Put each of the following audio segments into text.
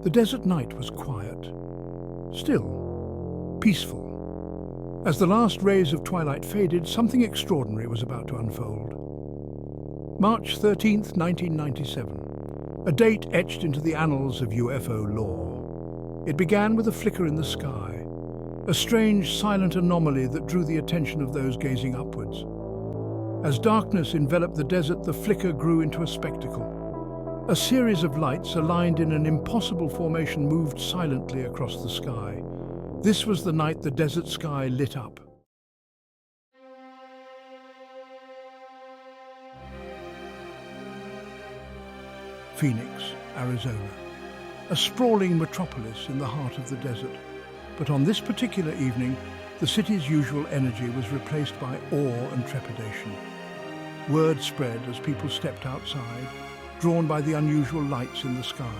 The desert night was quiet, still, peaceful. As the last rays of twilight faded, something extraordinary was about to unfold. March 13th, 1997, a date etched into the annals of UFO lore. It began with a flicker in the sky, a strange, silent anomaly that drew the attention of those gazing upwards. As darkness enveloped the desert, the flicker grew into a spectacle. A series of lights aligned in an impossible formation moved silently across the sky. This was the night the desert sky lit up. Phoenix, Arizona, a sprawling metropolis in the heart of the desert. But on this particular evening, the city's usual energy was replaced by awe and trepidation. Word spread as people stepped outside, drawn by the unusual lights in the sky.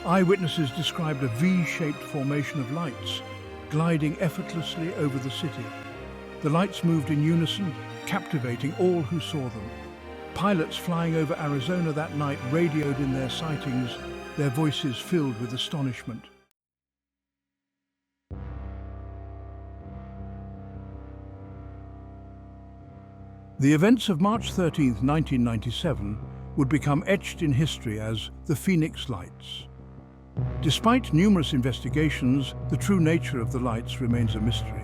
Eyewitnesses described a V-shaped formation of lights gliding effortlessly over the city. The lights moved in unison, captivating all who saw them. Pilots flying over Arizona that night radioed in their sightings, their voices filled with astonishment. The events of March 13, 1997, would become etched in history as the Phoenix Lights. Despite numerous investigations, the true nature of the lights remains a mystery.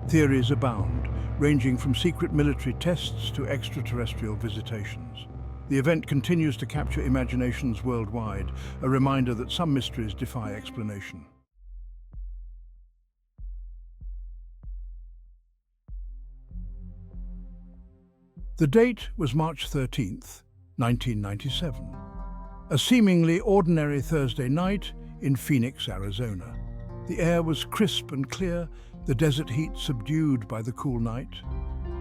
Theories abound, ranging from secret military tests to extraterrestrial visitations. The event continues to capture imaginations worldwide, a reminder that some mysteries defy explanation. The date was March 13th, 1997, a seemingly ordinary Thursday night in Phoenix, Arizona. The air was crisp and clear, the desert heat subdued by the cool night.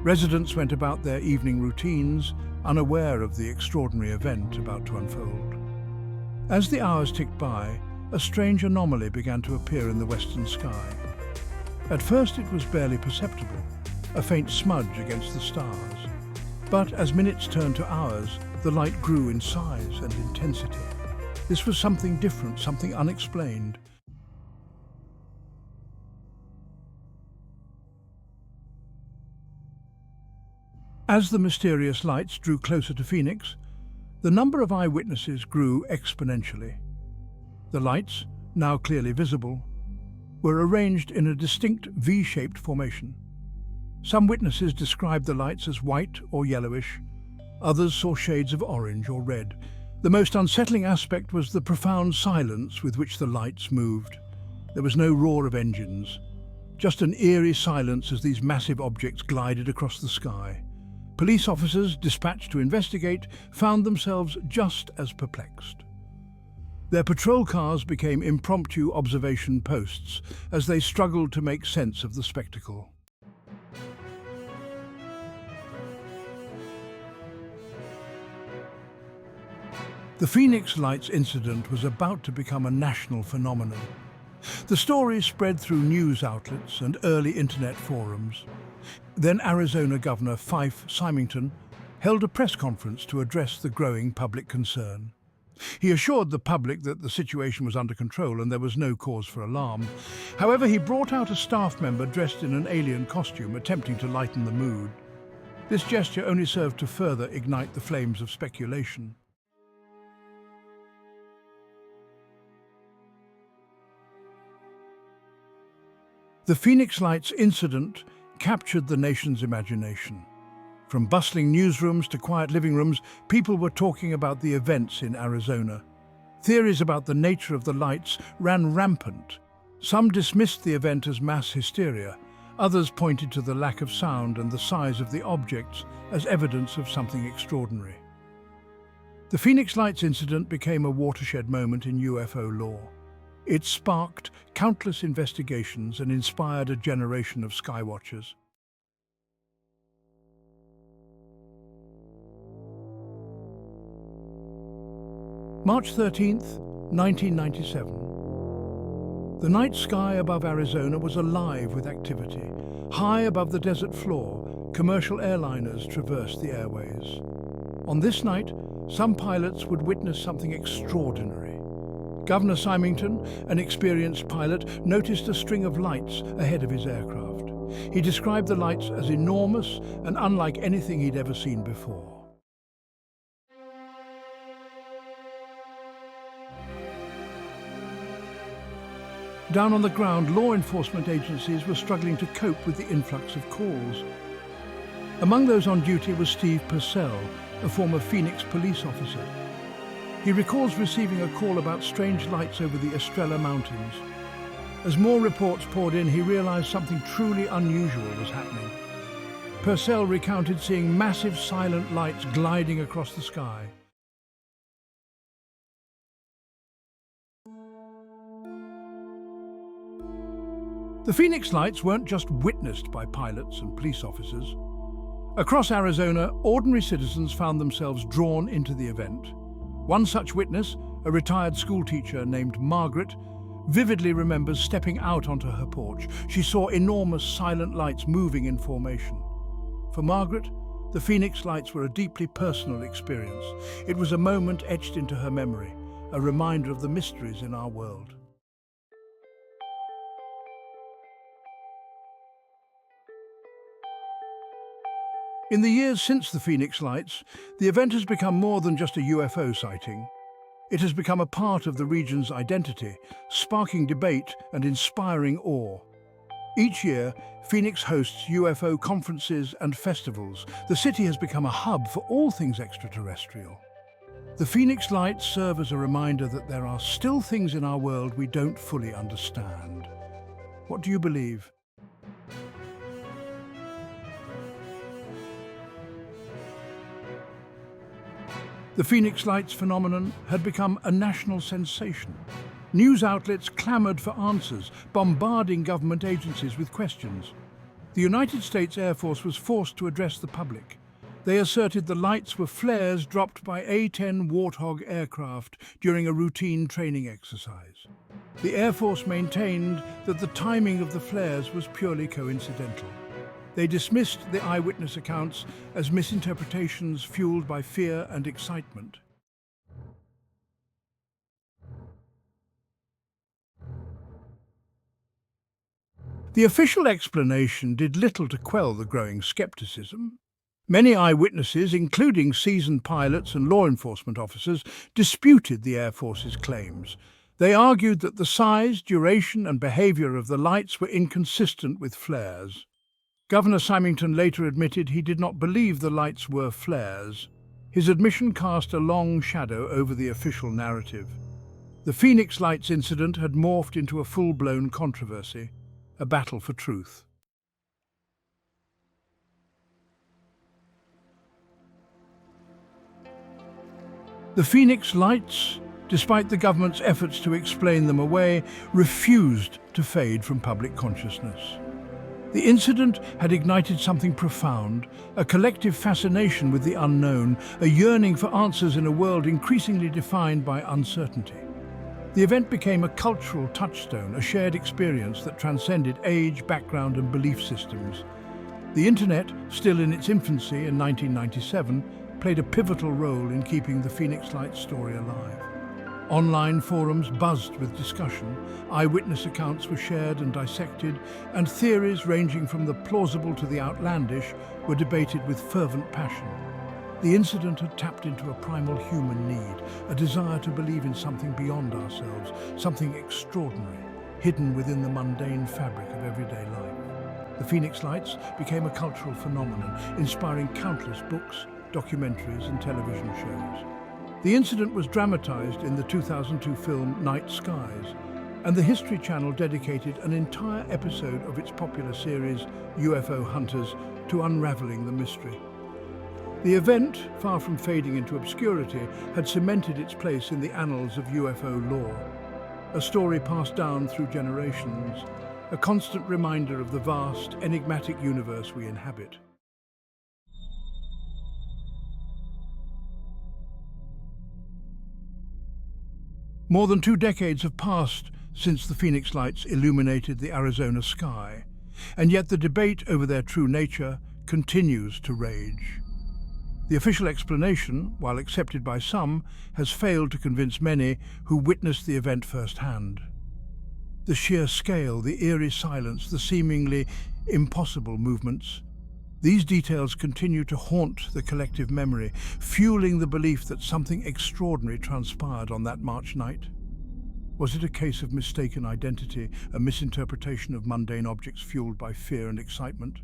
Residents went about their evening routines, unaware of the extraordinary event about to unfold. As the hours ticked by, a strange anomaly began to appear in the western sky. At first it was barely perceptible, a faint smudge against the stars. But as minutes turned to hours, the light grew in size and intensity. This was something different, something unexplained. As the mysterious lights drew closer to Phoenix, the number of eyewitnesses grew exponentially. The lights, now clearly visible, were arranged in a distinct V-shaped formation. Some witnesses described the lights as white or yellowish. Others saw shades of orange or red. The most unsettling aspect was the profound silence with which the lights moved. There was no roar of engines, just an eerie silence as these massive objects glided across the sky. Police officers dispatched to investigate found themselves just as perplexed. Their patrol cars became impromptu observation posts as they struggled to make sense of the spectacle. The Phoenix Lights incident was about to become a national phenomenon. The story spread through news outlets and early internet forums. Then Arizona Governor Fife Symington held a press conference to address the growing public concern. He assured the public that the situation was under control and there was no cause for alarm. However, he brought out a staff member dressed in an alien costume, attempting to lighten the mood. This gesture only served to further ignite the flames of speculation. The Phoenix Lights incident captured the nation's imagination. From bustling newsrooms to quiet living rooms, people were talking about the events in Arizona. Theories about the nature of the lights ran rampant. Some dismissed the event as mass hysteria. Others pointed to the lack of sound and the size of the objects as evidence of something extraordinary. The Phoenix Lights incident became a watershed moment in UFO lore. It sparked countless investigations and inspired a generation of skywatchers. March 13th, 1997. The night sky above Arizona was alive with activity. High above the desert floor, commercial airliners traversed the airways. On this night, some pilots would witness something extraordinary. Governor Symington, an experienced pilot, noticed a string of lights ahead of his aircraft. He described the lights as enormous and unlike anything he'd ever seen before. Down on the ground, law enforcement agencies were struggling to cope with the influx of calls. Among those on duty was Steve Purcell, a former Phoenix police officer. He recalls receiving a call about strange lights over the Estrella Mountains. As more reports poured in, he realized something truly unusual was happening. Purcell recounted seeing massive silent lights gliding across the sky. The Phoenix lights weren't just witnessed by pilots and police officers. Across Arizona, ordinary citizens found themselves drawn into the event. One such witness, a retired schoolteacher named Margaret, vividly remembers stepping out onto her porch. She saw enormous silent lights moving in formation. For Margaret, the Phoenix lights were a deeply personal experience. It was a moment etched into her memory, a reminder of the mysteries in our world. In the years since the Phoenix lights, the event has become more than just a UFO sighting. It has become a part of the region's identity, sparking debate and inspiring awe. Each year, Phoenix hosts UFO conferences and festivals. The city has become a hub for all things extraterrestrial. The Phoenix lights serve as a reminder that there are still things in our world we don't fully understand. What do you believe? The Phoenix lights phenomenon had become a national sensation. News outlets clamored for answers, bombarding government agencies with questions. The United States Air Force was forced to address the public. They asserted the lights were flares dropped by A-10 Warthog aircraft during a routine training exercise. The Air Force maintained that the timing of the flares was purely coincidental. They dismissed the eyewitness accounts as misinterpretations fueled by fear and excitement. The official explanation did little to quell the growing skepticism. Many eyewitnesses, including seasoned pilots and law enforcement officers, disputed the Air Force's claims. They argued that the size, duration, and behavior of the lights were inconsistent with flares. Governor Symington later admitted he did not believe the lights were flares. His admission cast a long shadow over the official narrative. The Phoenix lights incident had morphed into a full-blown controversy, a battle for truth. The Phoenix lights, despite the government's efforts to explain them away, refused to fade from public consciousness. The incident had ignited something profound, a collective fascination with the unknown, a yearning for answers in a world increasingly defined by uncertainty. The event became a cultural touchstone, a shared experience that transcended age, background, and belief systems. The Internet, still in its infancy in 1997, played a pivotal role in keeping the Phoenix Lights story alive. Online forums buzzed with discussion, eyewitness accounts were shared and dissected, and theories ranging from the plausible to the outlandish were debated with fervent passion. The incident had tapped into a primal human need, a desire to believe in something beyond ourselves, something extraordinary, hidden within the mundane fabric of everyday life. The Phoenix Lights became a cultural phenomenon, inspiring countless books, documentaries, and television shows. The incident was dramatized in the 2002 film Night Skies, and the History Channel dedicated an entire episode of its popular series UFO Hunters to unraveling the mystery. The event, far from fading into obscurity, had cemented its place in the annals of UFO lore, a story passed down through generations, a constant reminder of the vast, enigmatic universe we inhabit. More than 2 decades have passed since the Phoenix Lights illuminated the Arizona sky, and yet the debate over their true nature continues to rage. The official explanation, while accepted by some, has failed to convince many who witnessed the event firsthand. The sheer scale, the eerie silence, the seemingly impossible movements, these details continue to haunt the collective memory, fueling the belief that something extraordinary transpired on that March night. Was it a case of mistaken identity, a misinterpretation of mundane objects fueled by fear and excitement?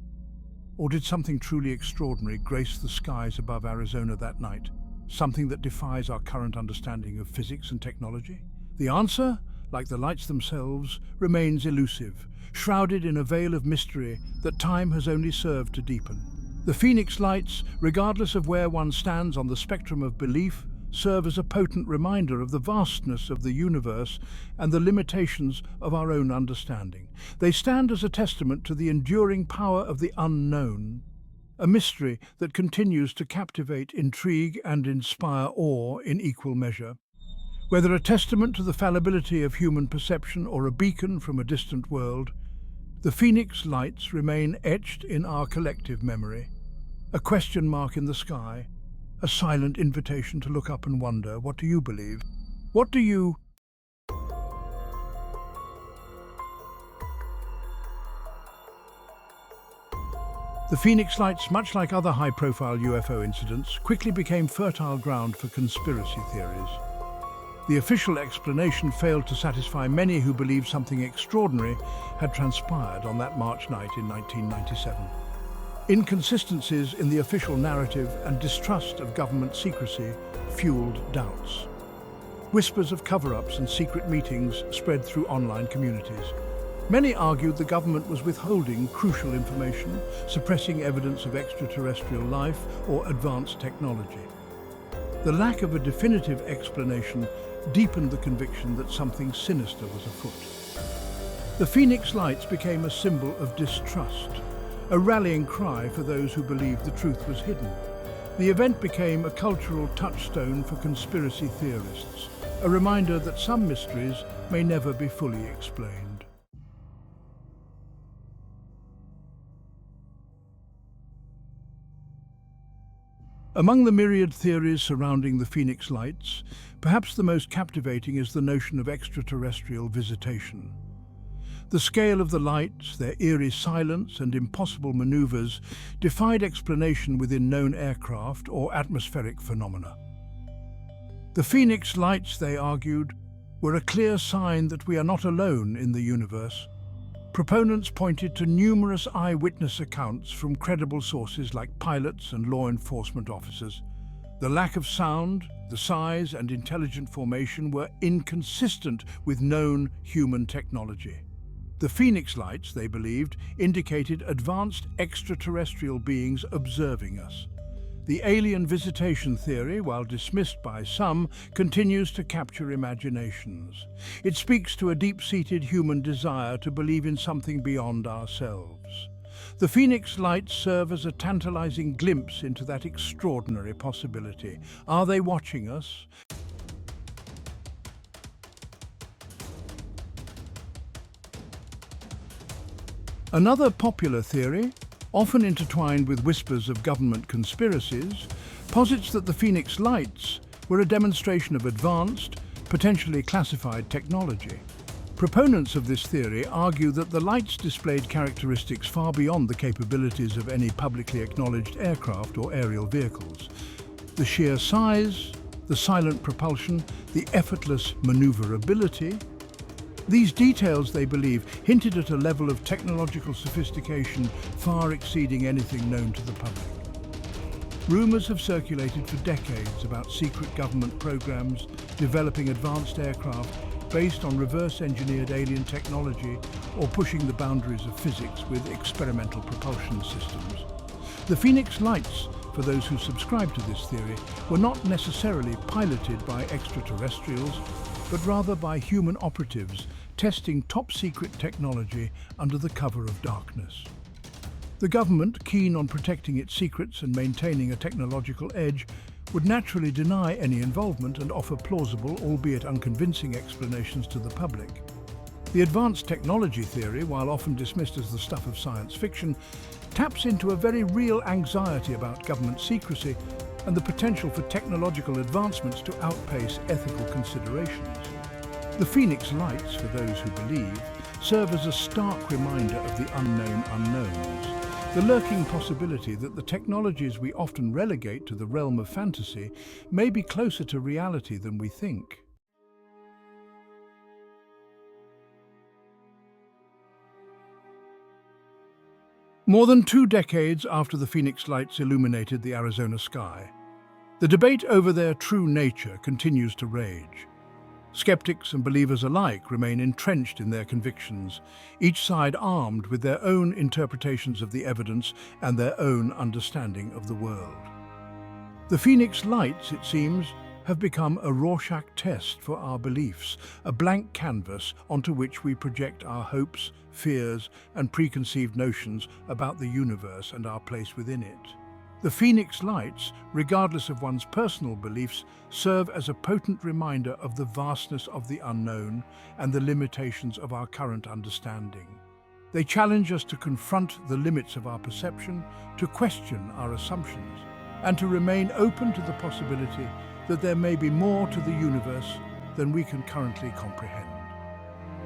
Or did something truly extraordinary grace the skies above Arizona that night, something that defies our current understanding of physics and technology? The answer, like the lights themselves, remains elusive, shrouded in a veil of mystery that time has only served to deepen. The Phoenix lights, regardless of where one stands on the spectrum of belief, serve as a potent reminder of the vastness of the universe and the limitations of our own understanding. They stand as a testament to the enduring power of the unknown, a mystery that continues to captivate, intrigue, and inspire awe in equal measure. Whether a testament to the fallibility of human perception or a beacon from a distant world, the Phoenix lights remain etched in our collective memory, a question mark in the sky, a silent invitation to look up and wonder, what do you believe? What do you... The Phoenix lights, much like other high-profile UFO incidents, quickly became fertile ground for conspiracy theories. The official explanation failed to satisfy many who believed something extraordinary had transpired on that March night in 1997. Inconsistencies in the official narrative and distrust of government secrecy fueled doubts. Whispers of cover-ups and secret meetings spread through online communities. Many argued the government was withholding crucial information, suppressing evidence of extraterrestrial life or advanced technology. The lack of a definitive explanation deepened the conviction that something sinister was afoot. The Phoenix lights became a symbol of distrust, a rallying cry for those who believed the truth was hidden. The event became a cultural touchstone for conspiracy theorists, a reminder that some mysteries may never be fully explained. Among the myriad theories surrounding the Phoenix lights, perhaps the most captivating is the notion of extraterrestrial visitation. The scale of the lights, their eerie silence and impossible maneuvers defied explanation within known aircraft or atmospheric phenomena. The Phoenix lights, they argued, were a clear sign that we are not alone in the universe. Proponents pointed to numerous eyewitness accounts from credible sources like pilots and law enforcement officers. The lack of sound, the size and intelligent formation were inconsistent with known human technology. The Phoenix lights, they believed, indicated advanced extraterrestrial beings observing us. The alien visitation theory, while dismissed by some, continues to capture imaginations. It speaks to a deep-seated human desire to believe in something beyond ourselves. The Phoenix lights serve as a tantalizing glimpse into that extraordinary possibility. Are they watching us? Another popular theory, often intertwined with whispers of government conspiracies, posits that the Phoenix lights were a demonstration of advanced, potentially classified technology. Proponents of this theory argue that the lights displayed characteristics far beyond the capabilities of any publicly acknowledged aircraft or aerial vehicles. The sheer size, the silent propulsion, the effortless maneuverability, these details, they believe, hinted at a level of technological sophistication far exceeding anything known to the public. Rumors have circulated for decades about secret government programs developing advanced aircraft based on reverse-engineered alien technology or pushing the boundaries of physics with experimental propulsion systems. The Phoenix lights, for those who subscribe to this theory, were not necessarily piloted by extraterrestrials, but rather by human operatives testing top-secret technology under the cover of darkness. The government, keen on protecting its secrets and maintaining a technological edge, would naturally deny any involvement and offer plausible, albeit unconvincing, explanations to the public. The advanced technology theory, while often dismissed as the stuff of science fiction, taps into a very real anxiety about government secrecy and the potential for technological advancements to outpace ethical considerations. The Phoenix Lights, for those who believe, serve as a stark reminder of the unknown unknowns, the lurking possibility that the technologies we often relegate to the realm of fantasy may be closer to reality than we think. More than 2 decades after the Phoenix Lights illuminated the Arizona sky, the debate over their true nature continues to rage. Skeptics and believers alike remain entrenched in their convictions, each side armed with their own interpretations of the evidence and their own understanding of the world. The Phoenix Lights, it seems, have become a Rorschach test for our beliefs, a blank canvas onto which we project our hopes, fears, and preconceived notions about the universe and our place within it. The Phoenix Lights, regardless of one's personal beliefs, serve as a potent reminder of the vastness of the unknown and the limitations of our current understanding. They challenge us to confront the limits of our perception, to question our assumptions, and to remain open to the possibility that there may be more to the universe than we can currently comprehend.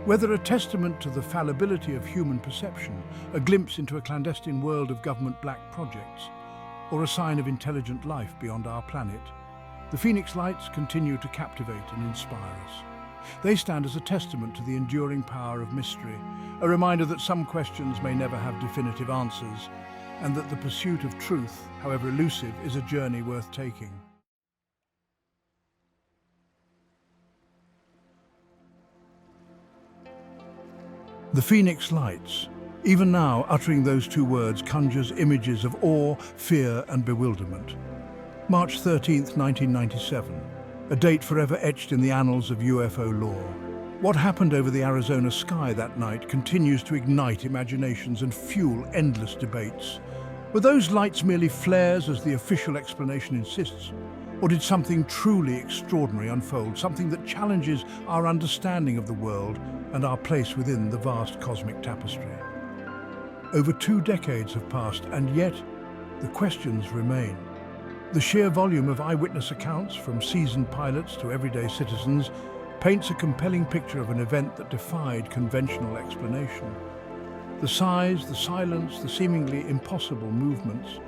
Whether a testament to the fallibility of human perception, a glimpse into a clandestine world of government black projects, or a sign of intelligent life beyond our planet, the Phoenix Lights continue to captivate and inspire us. They stand as a testament to the enduring power of mystery, a reminder that some questions may never have definitive answers, and that the pursuit of truth, however elusive, is a journey worth taking. The Phoenix Lights, even now uttering those 2 words, conjures images of awe, fear, and bewilderment. March 13th, 1997, a date forever etched in the annals of UFO lore. What happened over the Arizona sky that night continues to ignite imaginations and fuel endless debates. Were those lights merely flares, as the official explanation insists? Or did something truly extraordinary unfold, something that challenges our understanding of the world and our place within the vast cosmic tapestry? Over 2 decades have passed, and yet the questions remain. The sheer volume of eyewitness accounts, from seasoned pilots to everyday citizens, paints a compelling picture of an event that defied conventional explanation. The size, the silence, the seemingly impossible movements.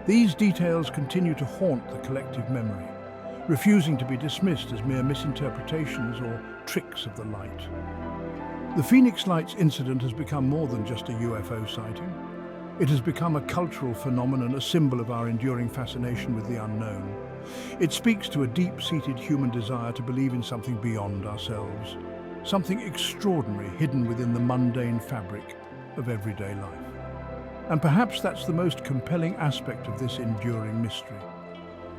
These details continue to haunt the collective memory, refusing to be dismissed as mere misinterpretations or tricks of the light. The Phoenix Lights incident has become more than just a UFO sighting. It has become a cultural phenomenon, a symbol of our enduring fascination with the unknown. It speaks to a deep-seated human desire to believe in something beyond ourselves, something extraordinary hidden within the mundane fabric of everyday life. And perhaps that's the most compelling aspect of this enduring mystery,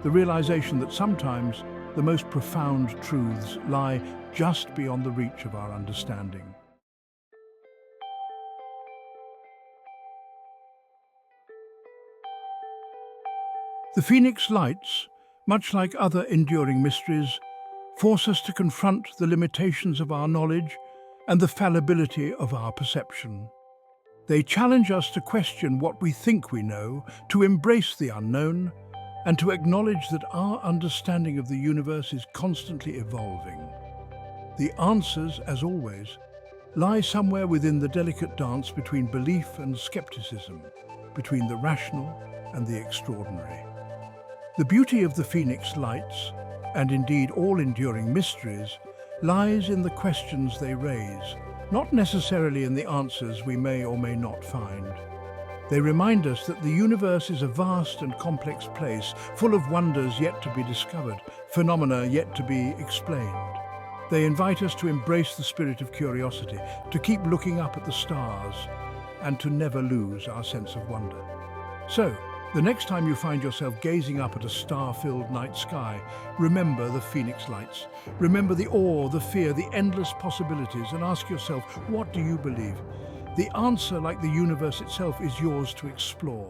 the realization that sometimes the most profound truths lie just beyond the reach of our understanding. The Phoenix Lights, much like other enduring mysteries, force us to confront the limitations of our knowledge and the fallibility of our perception. They challenge us to question what we think we know, to embrace the unknown, and to acknowledge that our understanding of the universe is constantly evolving. The answers, as always, lie somewhere within the delicate dance between belief and skepticism, between the rational and the extraordinary. The beauty of the Phoenix Lights, and indeed all enduring mysteries, lies in the questions they raise, not necessarily in the answers we may or may not find. They remind us that the universe is a vast and complex place, full of wonders yet to be discovered, phenomena yet to be explained. They invite us to embrace the spirit of curiosity, to keep looking up at the stars, and to never lose our sense of wonder. So, the next time you find yourself gazing up at a star-filled night sky, remember the Phoenix Lights. Remember the awe, the fear, the endless possibilities, and ask yourself, what do you believe? The answer, like the universe itself, is yours to explore.